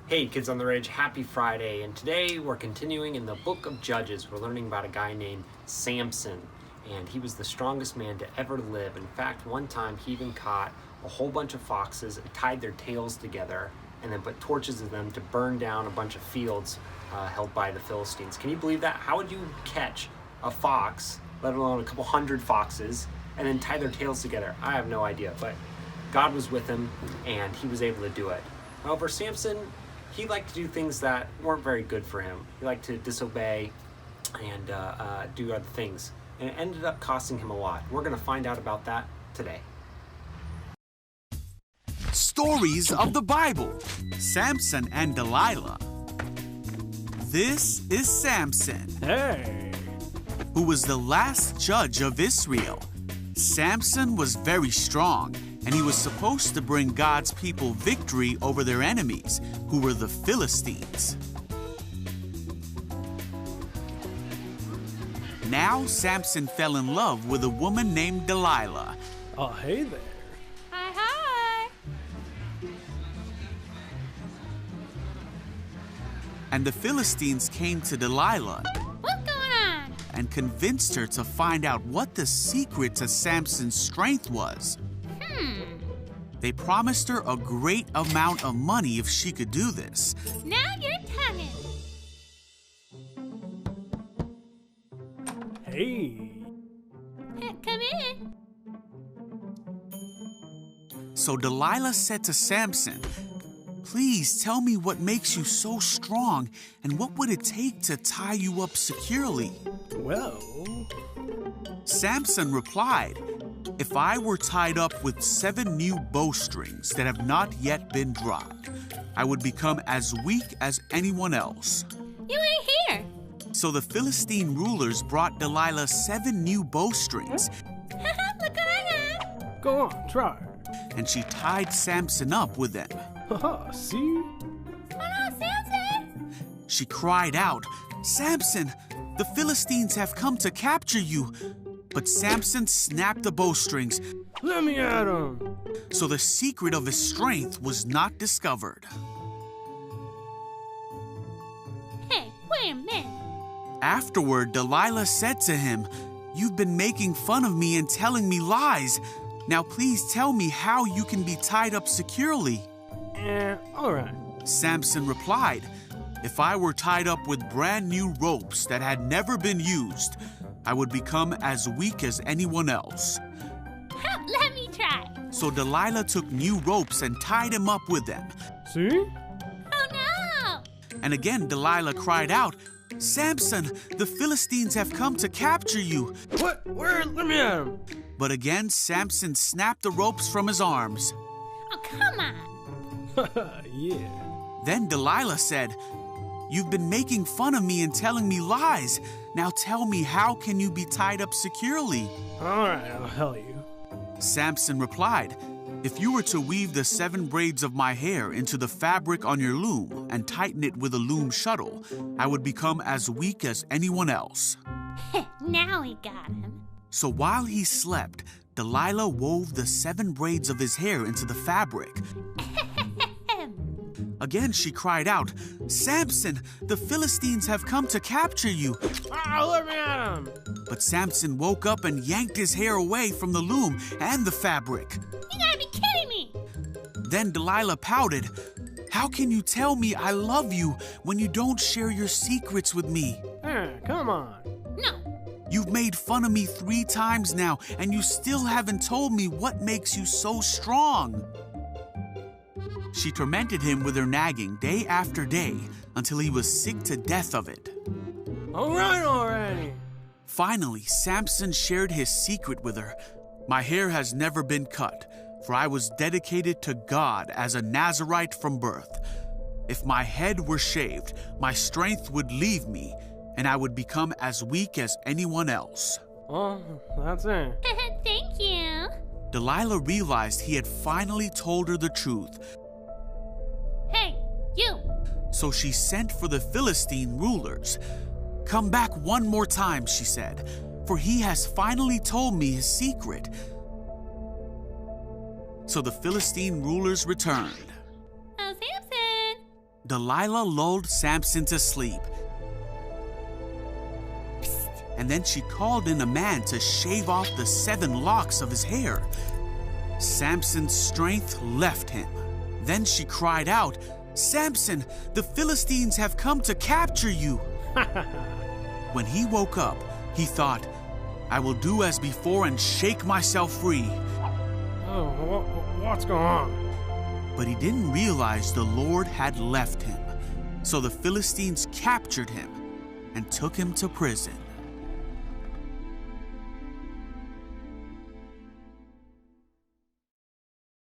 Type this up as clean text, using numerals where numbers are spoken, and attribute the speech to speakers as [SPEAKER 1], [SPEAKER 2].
[SPEAKER 1] Hey kids on the ridge, happy Friday, and today we're continuing in the book of Judges. We're learning about a guy named Samson, and he was the strongest man to ever live. In fact, one time he even caught a whole bunch of foxes and tied their tails together and then put torches in them to burn down a bunch of fields held by the Philistines. Can you believe that? How would you catch a fox, let alone a couple hundred foxes, and then tie their tails together? I have no idea, but God was with him and he was able to do it. However, Samson, he liked to do things that weren't very good for him. He liked to disobey and do other things. And it ended up costing him a lot. We're going to find out about that today.
[SPEAKER 2] Stories of the Bible. Samson and Delilah. This is Samson.
[SPEAKER 3] Hey!
[SPEAKER 2] Who was the last judge of Israel. Samson was very strong, and he was supposed to bring God's people victory over their enemies, who were the Philistines. Now Samson fell in love with a woman named Delilah.
[SPEAKER 3] Oh, hey there.
[SPEAKER 4] Hi, hi.
[SPEAKER 2] And the Philistines came to Delilah
[SPEAKER 4] What's going on?
[SPEAKER 2] and convinced her to find out what the secret to Samson's strength was. They promised her a great amount of money if she could do this.
[SPEAKER 4] Now you're talking.
[SPEAKER 3] Hey.
[SPEAKER 4] Come in.
[SPEAKER 2] So Delilah said to Samson, "Please tell me what makes you so strong, and what would it take to tie you up securely?"
[SPEAKER 3] Well,
[SPEAKER 2] Samson replied, "If I were tied up with 7 new bowstrings that have not yet been dropped, I would become as weak as anyone else."
[SPEAKER 4] You ain't here.
[SPEAKER 2] So the Philistine rulers brought Delilah 7 new bowstrings,
[SPEAKER 4] Look what I got.
[SPEAKER 3] go on, try.
[SPEAKER 2] and she tied Samson up with them.
[SPEAKER 3] Haha, see?
[SPEAKER 4] Oh no, Samson.
[SPEAKER 2] She cried out, "Samson, the Philistines have come to capture you." But Samson snapped the bowstrings,
[SPEAKER 3] Let me at him.
[SPEAKER 2] so the secret of his strength was not discovered.
[SPEAKER 4] Hey, wait a minute.
[SPEAKER 2] Afterward, Delilah said to him, "You've been making fun of me and telling me lies. Now please tell me how you can be tied up securely."
[SPEAKER 3] All right.
[SPEAKER 2] Samson replied, "If I were tied up with brand new ropes that had never been used, I would become as weak as anyone else."
[SPEAKER 4] Let me try.
[SPEAKER 2] So Delilah took new ropes and tied him up with them.
[SPEAKER 3] See?
[SPEAKER 4] Oh no.
[SPEAKER 2] And again Delilah cried out, "Samson, the Philistines have come to capture you."
[SPEAKER 3] What? Where? Let me at him.
[SPEAKER 2] But again Samson snapped the ropes from his arms.
[SPEAKER 4] Oh, come on.
[SPEAKER 3] Yeah.
[SPEAKER 2] Then Delilah said, "You've been making fun of me and telling me lies. Now tell me, how can you be tied up securely?"
[SPEAKER 3] All right, I'll tell you.
[SPEAKER 2] Samson replied, "If you were to weave the 7 braids of my hair into the fabric on your loom and tighten it with a loom shuttle, I would become as weak as anyone else."
[SPEAKER 4] Now we got him.
[SPEAKER 2] So while he slept, Delilah wove the 7 braids of his hair into the fabric. Again she cried out, "Samson, the Philistines have come to capture you."
[SPEAKER 3] Let me at him.
[SPEAKER 2] But Samson woke up and yanked his hair away from the loom and the fabric.
[SPEAKER 4] You gotta be kidding me.
[SPEAKER 2] Then Delilah pouted, "How can you tell me I love you when you don't share your secrets with me?
[SPEAKER 3] Come on.
[SPEAKER 4] No.
[SPEAKER 2] You've made fun of me 3 times now, and you still haven't told me what makes you so strong." She tormented him with her nagging day after day until he was sick to death of it.
[SPEAKER 3] All right already.
[SPEAKER 2] Finally, Samson shared his secret with her. "My hair has never been cut, for I was dedicated to God as a Nazirite from birth. If my head were shaved, my strength would leave me, and I would become as weak as anyone else."
[SPEAKER 3] Well, that's it.
[SPEAKER 4] Thank you.
[SPEAKER 2] Delilah realized he had finally told her the truth,
[SPEAKER 4] Hey, you.
[SPEAKER 2] so she sent for the Philistine rulers. "Come back one more time," she said, "for he has finally told me his secret." So the Philistine rulers returned.
[SPEAKER 4] Oh, Samson.
[SPEAKER 2] Delilah lulled Samson to sleep. And then she called in a man to shave off the 7 locks of his hair. Samson's strength left him. Then she cried out, "Samson, the Philistines have come to capture you." When he woke up, he thought, "I will do as before and shake myself free."
[SPEAKER 3] Oh, what's going on?
[SPEAKER 2] But he didn't realize the Lord had left him. So the Philistines captured him and took him to prison.